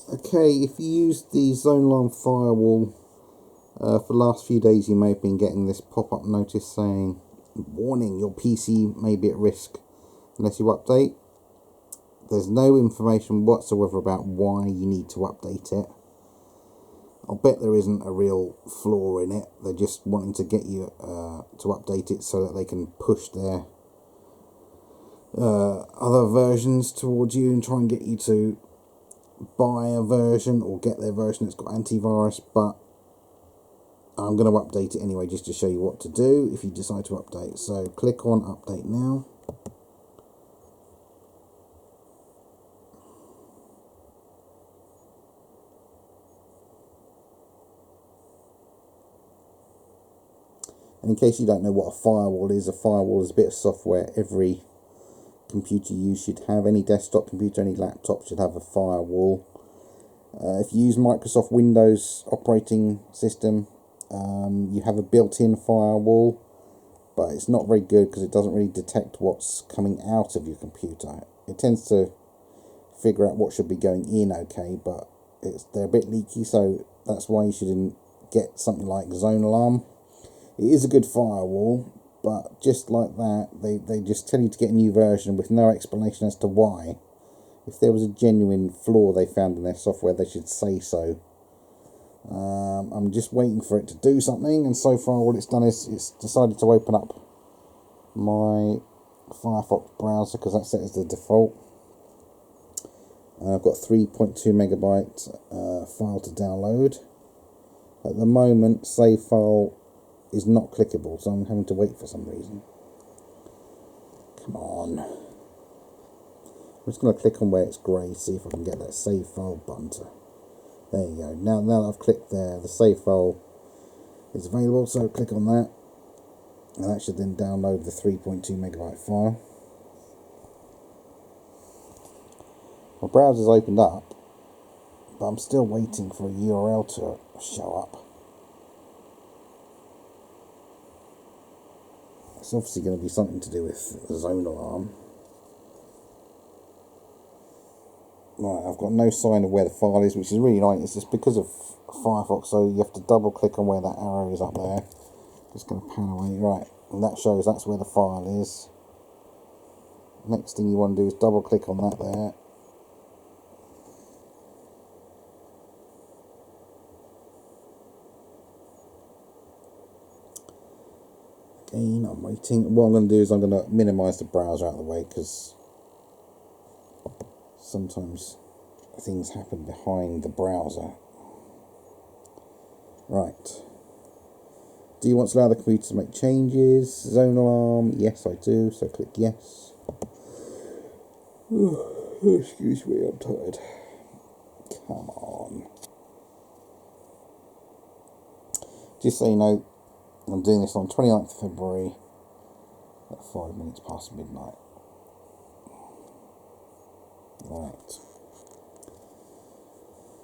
Okay, if you use the Zone Alarm firewall for the last few days, you may have been getting this pop-up notice saying, warning, your PC may be at risk unless you update. There's no information whatsoever about why you need to update it. I'll bet there isn't a real flaw in it. They're just wanting to get you to update it so that they can push their other versions towards you and try and get you to buy a version or get their version that's got antivirus. But I'm going to update it anyway just to show you what to do if you decide to update. So click on update now. And in case you don't know what a firewall is a bit of software every computer you should have. Any desktop computer, any laptop should have a firewall. If you use Microsoft Windows operating system, you have a built-in firewall, but it's not very good because it doesn't really detect what's coming out of your computer. It tends to figure out what should be going in okay, but they're a bit leaky, so that's why you shouldn't get something like Zone Alarm. It is a good firewall, but just like that, they just tell you to get a new version with no explanation as to why. If there was a genuine flaw they found in their software, they should say so. I'm just waiting for it to do something, and so far what it's done is it's decided to open up my Firefox browser because that's set as the default. I've got 3.2 megabyte file to download. At the moment, save file is not clickable, so I'm having to wait for some reason. Come on. I'm just going to click on where it's grey, see if I can get that save file button to... There you go. Now that I've clicked there, the save file is available, so click on that. And that should then download the 3.2 megabyte file. My browser's opened up, but I'm still waiting for a URL to show up. It's obviously going to be something to do with Zone Alarm. Right, I've got no sign of where the file is, which is really annoying. It's just because of Firefox, so you have to double click on where that arrow is up there. Just going to pan away. Right, and that shows that's where the file is. Next thing you want to do is double click on that there. Again, I'm waiting. What I'm going to do is I'm going to minimize the browser out of the way because sometimes things happen behind the browser. Right. Do you want to allow the computer to make changes? Zone Alarm? Yes, I do. So click yes. Oh, excuse me, I'm tired. Come on. Just so you know, I'm doing this on 29th of February at 5 minutes past midnight. Right.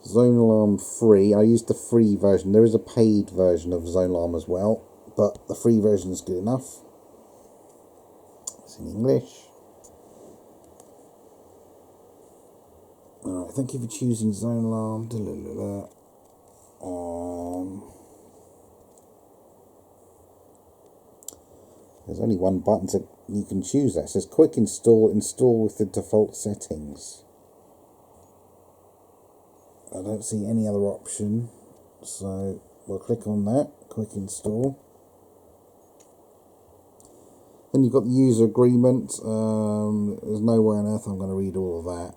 Zone Alarm free. I used the free version. There is a paid version of Zone Alarm as well, but the free version is good enough. It's in English. Alright, thank you for choosing Zone Alarm. There's only one button so you can choose that. It says quick install with the default settings. I don't see any other option, so we'll click on that, quick install. Then you've got the user agreement. There's no way on earth I'm going to read all of that,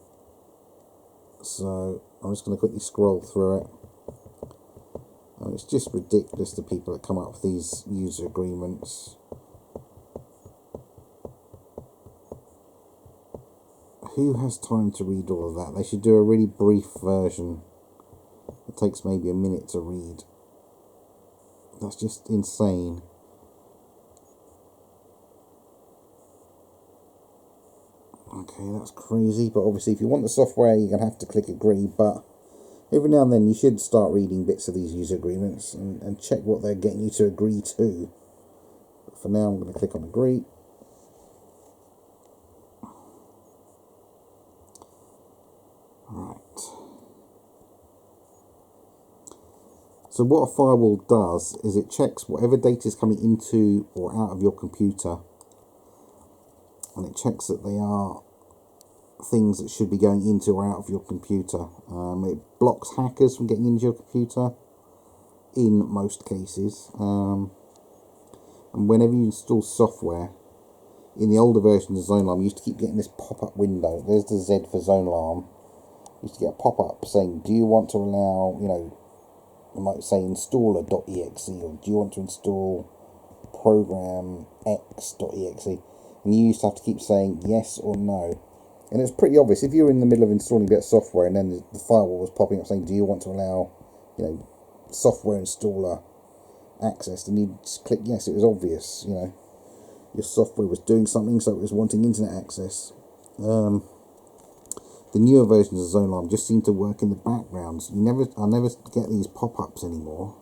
so I'm just going to quickly scroll through it. And it's just ridiculous, the people that come up with these user agreements. Who has time to read all of that? They should do a really brief version. It takes maybe a minute to read. That's just insane. Okay, that's crazy, but obviously if you want the software you're going to have to click agree, but every now and then you should start reading bits of these user agreements and check what they're getting you to agree to. But for now I'm going to click on agree. Right. So what a firewall does is it checks whatever data is coming into or out of your computer, and it checks that they are things that should be going into or out of your computer. It blocks hackers from getting into your computer in most cases. And whenever you install software, in the older versions of ZoneAlarm, you used to keep getting this pop-up window. There's the Z for ZoneAlarm. You used to get a pop-up saying, do you want to allow, I might say installer.exe, or do you want to install program x.exe? And you used to have to keep saying yes or no. And it's pretty obvious. If you were in the middle of installing a bit of software and then the firewall was popping up saying, do you want to allow, software installer access, then you just click yes. It was obvious, your software was doing something, so it was wanting internet access. The newer versions of ZoneAlarm just seem to work in the background. I never get these pop-ups anymore.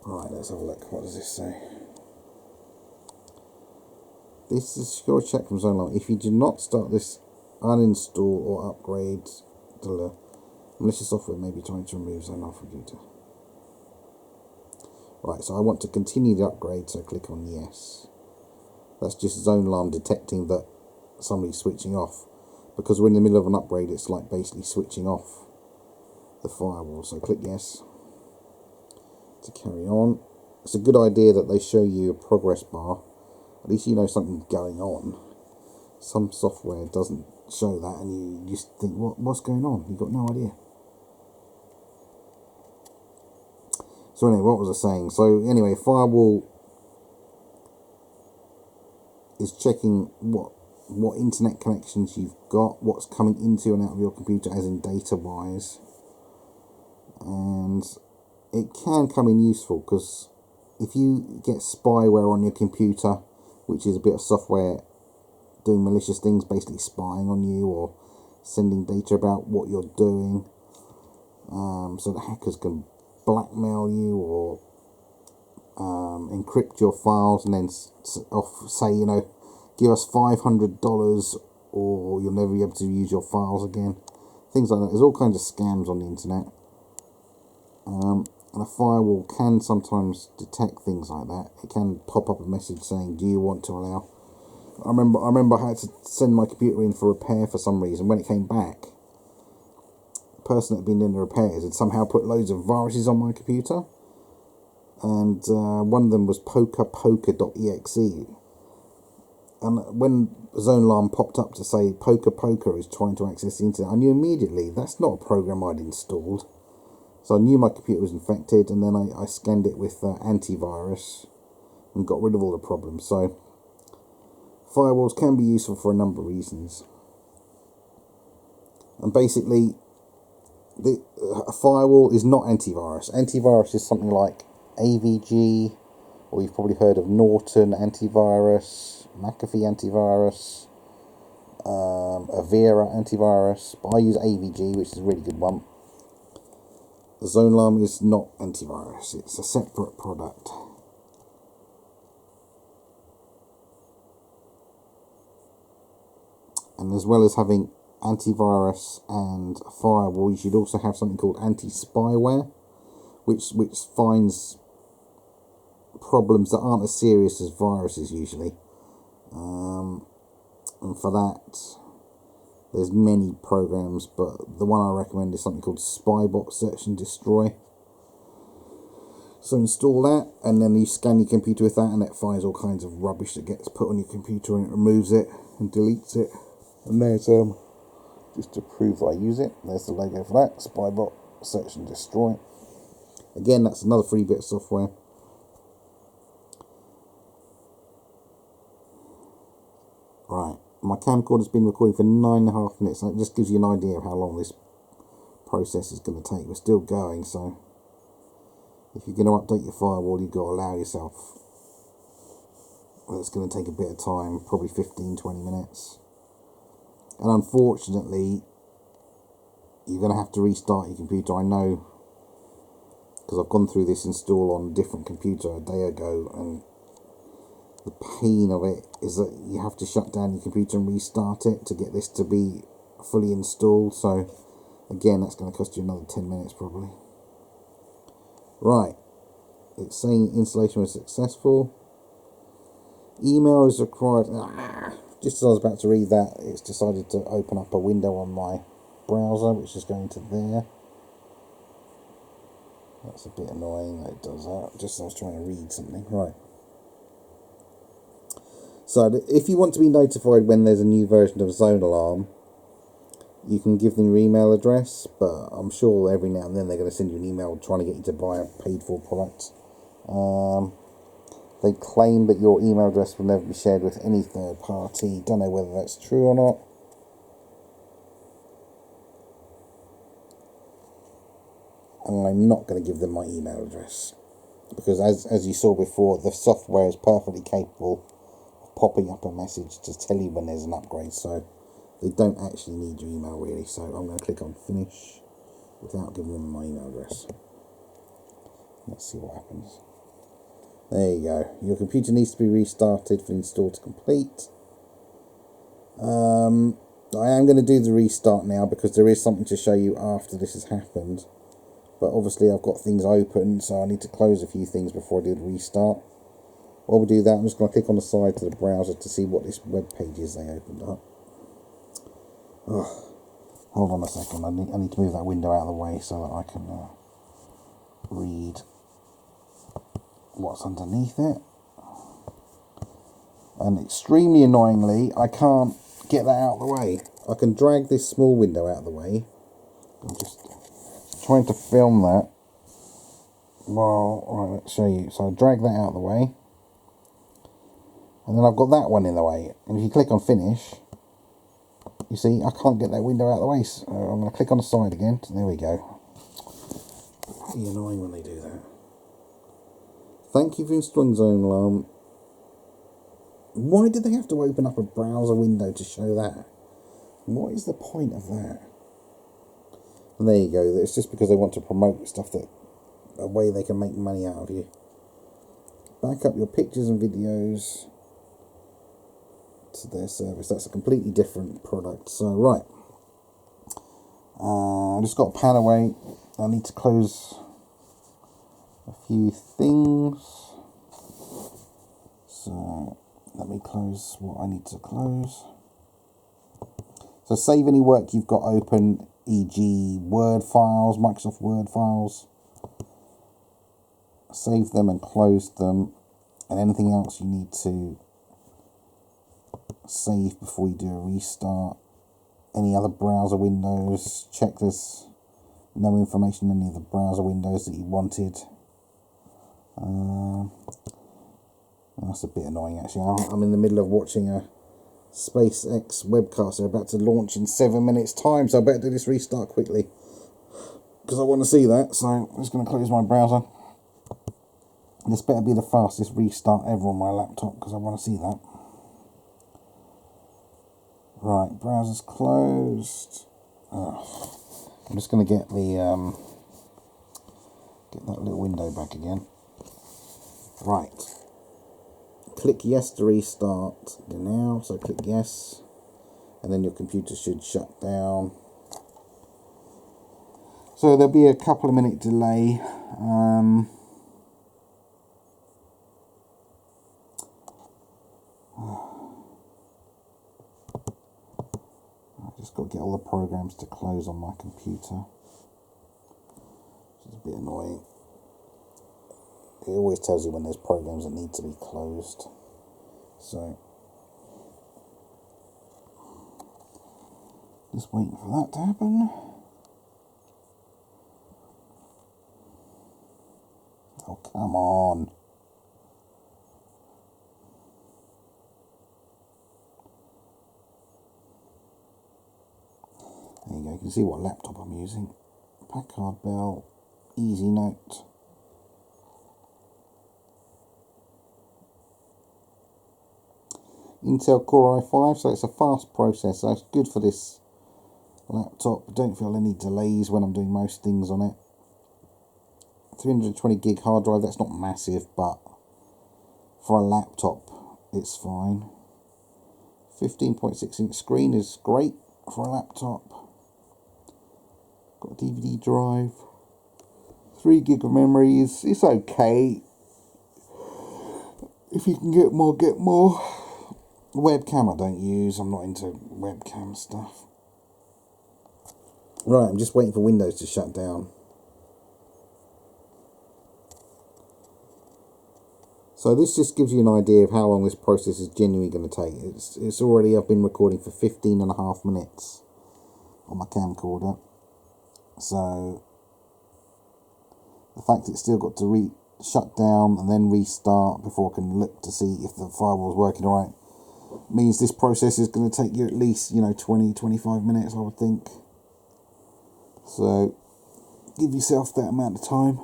Right, let's have a look. What does this say? This is a secure check from ZoneAlarm. If you do not start this uninstall or upgrade, malicious software may be trying to remove ZoneAlarm from computer. Right, so I want to continue the upgrade, so click on yes. That's just ZoneAlarm detecting that somebody's switching off. Because we're in the middle of an upgrade, it's like basically switching off the firewall. So click yes to carry on. It's a good idea that they show you a progress bar. At least you know something's going on. Some software doesn't show that, and you just think, what's going on? You've got no idea. So anyway, what was I saying? So anyway, firewall is checking what internet connections you've got, what's coming into and out of your computer, as in data-wise. And it can come in useful, because if you get spyware on your computer, which is a bit of software doing malicious things, basically spying on you or sending data about what you're doing, so that hackers can blackmail you or encrypt your files and then say, give us $500 or you'll never be able to use your files again. Things like that. There's all kinds of scams on the internet. And a firewall can sometimes detect things like that. It can pop up a message saying, do you want to allow... I remember I had to send my computer in for repair for some reason. When it came back, the person that had been doing the repairs had somehow put loads of viruses on my computer. And one of them was pokerpoker.exe. And when ZoneAlarm popped up to say Poker is trying to access the internet, I knew immediately that's not a program I'd installed. So I knew my computer was infected, and then I scanned it with antivirus and got rid of all the problems. So firewalls can be useful for a number of reasons. And basically, a firewall is not antivirus. Antivirus is something like AVG, or you've probably heard of Norton antivirus, McAfee antivirus, Avira antivirus, but I use AVG, which is a really good one. ZoneAlarm is not antivirus, it's a separate product. And as well as having antivirus and a firewall, you should also have something called anti-spyware, which finds problems that aren't as serious as viruses usually. And for that, there's many programs, but the one I recommend is something called Spybot Search and Destroy. So install that, and then you scan your computer with that, and it finds all kinds of rubbish that gets put on your computer, and it removes it and deletes it. And there's just to prove that I use it, there's the logo for that, Spybot Search and Destroy. Again, that's another free bit of software. Right, my camcorder's been recording for 9.5 minutes, and it just gives you an idea of how long this process is going to take. We're still going, so if you're going to update your firewall, you've got to allow yourself. Well, it's going to take a bit of time, probably 15-20 minutes. And unfortunately, you're going to have to restart your computer. I know, because I've gone through this install on a different computer a day ago, and the pain of it is that you have to shut down your computer and restart it to get this to be fully installed. So again, that's going to cost you another 10 minutes probably. Right, it's saying installation was successful. Email is required. Just as I was about to read that, it's decided to open up a window on my browser, which is going to there. That's a bit annoying that it does that, just as I was trying to read something. Right. So if you want to be notified when there's a new version of Zone Alarm, you can give them your email address, but I'm sure every now and then they're going to send you an email trying to get you to buy a paid-for product. They claim that your email address will never be shared with any third party. Don't know whether that's true or not. And I'm not going to give them my email address, because as you saw before, the software is perfectly capable of popping up a message to tell you when there's an upgrade, so they don't actually need your email really. So I'm going to click on finish without giving them my email address. Let's see what happens. There you go. Your computer needs to be restarted for the install to complete. I am going to do the restart now because there is something to show you after this has happened. But obviously I've got things open, so I need to close a few things before I do the restart. While we do that, I'm just going to click on the side to the browser to see what this web page is they opened up. Oh, hold on a second, I need to move that window out of the way so that I can read what's underneath it. And extremely annoyingly, I can't get that out of the way. I can drag this small window out of the way. I'm just trying to film that. Well, right, let's show you. So I drag that out of the way. And then I've got that one in the way. And if you click on finish, you see, I can't get that window out of the way. So I'm going to click on the side again. There we go. Pretty annoying when they do that. Thank you for installing Zone Alarm. Why did they have to open up a browser window to show that? What is the point of that? And there you go. It's just because they want to promote stuff that a way they can make money out of you. Back up your pictures and videos to their service. That's a completely different product. So right, I just got a pan away. I need to close a few things. So let me close what I need to close. So save any work you've got open, e.g. Word files, Microsoft Word files. Save them and close them, and anything else you need to save before you do a restart. Any other browser windows, check there's no information in any of the browser windows that you wanted. That's a bit annoying actually. I'm in the middle of watching a SpaceX webcast. They're about to launch in 7 minutes time, so I better do this restart quickly because I want to see that. So I'm just going to close my browser. This better be the fastest restart ever on my laptop because I want to see that. Right, browser's closed. I'm just going to get the get that little window back again. Right. Click yes to restart now. So click yes, and then your computer should shut down. So there'll be a couple of minute delay. I just got to get all the programs to close on my computer, which is a bit annoying. It always tells you when there's programs that need to be closed. So just waiting for that to happen. Oh, come on. There you go, you can see what laptop I'm using. Packard Bell, EasyNote. Intel Core i5, so it's a fast processor. It's good for this laptop. I don't feel any delays when I'm doing most things on it. 320 gig hard drive, that's not massive, but for a laptop it's fine. 15.6 inch screen is great for a laptop. Got a DVD drive. 3 gig of memory it's okay. If you can get more, get more. Webcam I don't use. I'm not into webcam stuff. Right, I'm just waiting for Windows to shut down. So this just gives you an idea of how long this process is genuinely going to take. It's already, I've been recording for 15.5 minutes on my camcorder. So the fact it's still got to shut down and then restart before I can look to see if the firewall's working right means this process is going to take you at least 20-25 minutes, I would think. So give yourself that amount of time.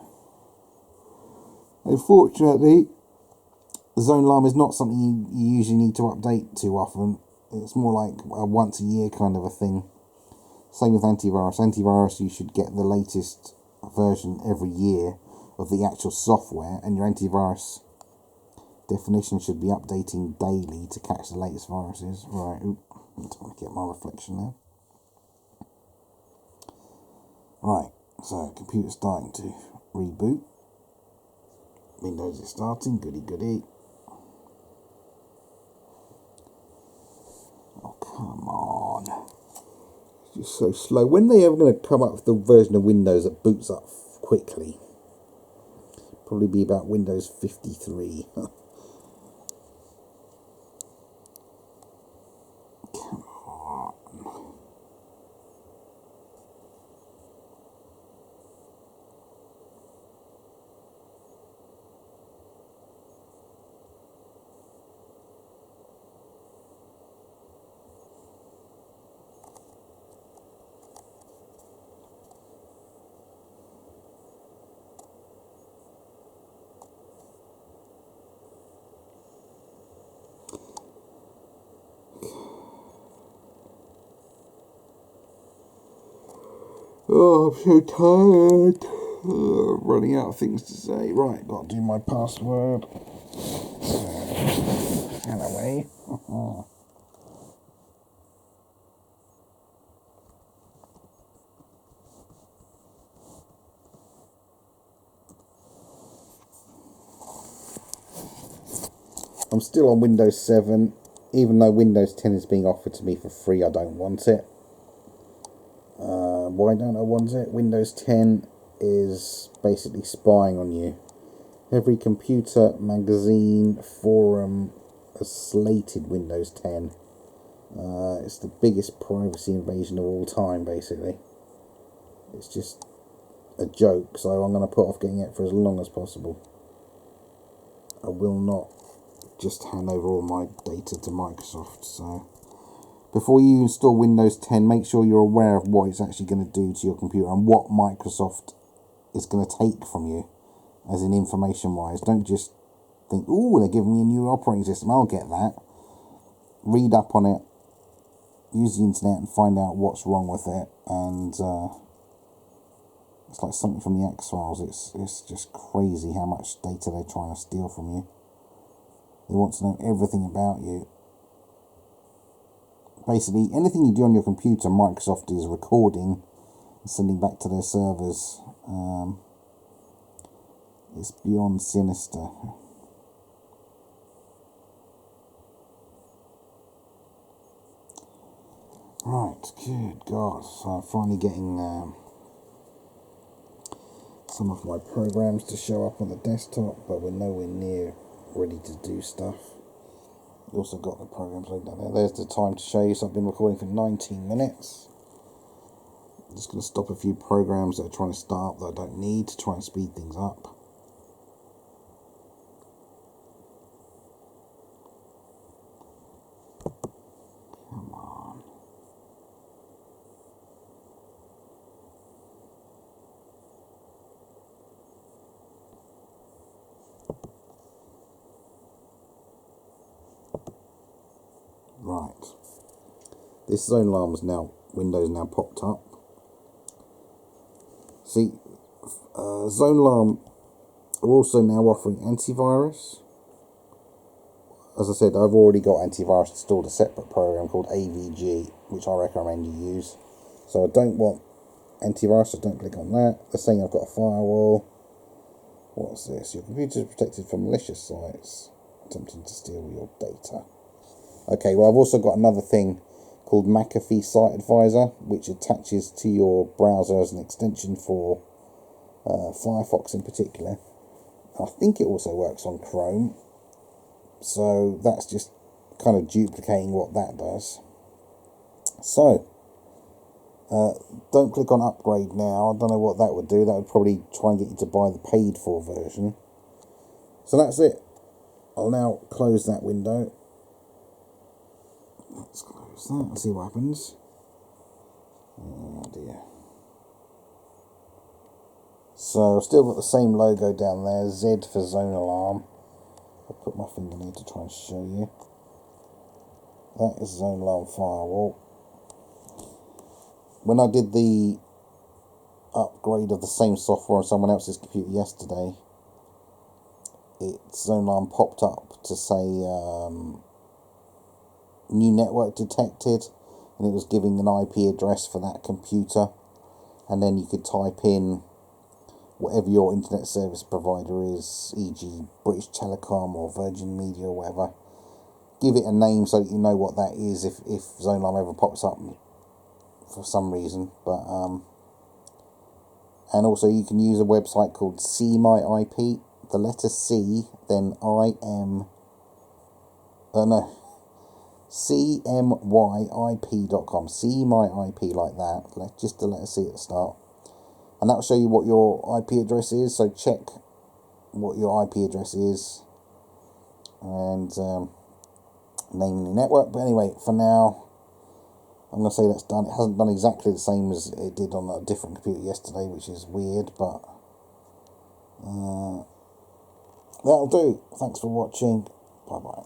Unfortunately, the Zone Alarm is not something you usually need to update too often. It's more like a once a year kind of a thing. Same with antivirus. Antivirus, you should get the latest version every year of the actual software, and your antivirus definition should be updating daily to catch the latest viruses. Right, I'm trying to get my reflection there. Right, so computer's starting to reboot. Windows is starting, goody goody. Oh, come on. It's just so slow. When are they ever going to come up with the version of Windows that boots up quickly? Probably be about Windows 53. Come on. Oh, I'm so tired. Running out of things to say. Right, got to do my password. Anyway. I'm still on Windows 7. Even though Windows 10 is being offered to me for free, I don't want it. Why don't I want it? Windows 10 is basically spying on you. Every computer, magazine, forum has slated Windows 10. It's the biggest privacy invasion of all time, basically. It's just a joke, so I'm going to put off getting it for as long as possible. I will not just hand over all my data to Microsoft. So before you install Windows 10, make sure you're aware of what it's actually going to do to your computer and what Microsoft is going to take from you, as in information wise. Don't just think, oh, they're giving me a new operating system, I'll get that. Read up on it, use the internet and find out what's wrong with it. And it's like something from the X-Files. It's just crazy how much data they're trying to steal from you. They want to know everything about you. Basically, anything you do on your computer, Microsoft is recording and sending back to their servers. It's beyond sinister. Right, good God. So I'm finally getting some of my programs to show up on the desktop, but we're nowhere near ready to do stuff. You also got the programs laid down there. There's the time to show you. So I've been recording for 19 minutes. I'm just going to stop a few programs that are trying to start up that I don't need to try and speed things up. Come on. Right. This Zone Alarm is now, Windows now popped up. See, Zone Alarm are also now offering antivirus. As I said, I've already got antivirus installed, a separate program called AVG, which I recommend you use. So I don't want antivirus, so don't click on that. They're saying I've got a firewall. What's this? Your computer is protected from malicious sites attempting to steal your data. Okay, well, I've also got another thing called McAfee Site Advisor, which attaches to your browser as an extension for Firefox in particular. I think it also works on Chrome, so that's just kind of duplicating what that does. So, don't click on upgrade now. I don't know what that would do. That would probably try and get you to buy the paid for version. So that's it. I'll now close that window. Let's close that and see what happens. Oh dear. So I've still got the same logo down there, Z for Zone Alarm. I'll put my finger near to try and show you. That is Zone Alarm Firewall. When I did the upgrade of the same software on someone else's computer yesterday, Zone Alarm popped up to say new network detected, and it was giving an IP address for that computer, and then you could type in whatever your internet service provider is, e.g. British Telecom or Virgin Media or whatever. Give it a name so that you know what that is if Zone Alarm ever pops up for some reason. But and also you can use a website called See My IP, the letter C, then cmyip.com, See My IP, like that, just the letter C at the start, and that will show you what your IP address is. So check what your IP address is and name the network. But anyway, for now, I'm going to say that's done. It hasn't done exactly the same as it did on a different computer yesterday, which is weird, but that'll do. Thanks for watching. Bye bye.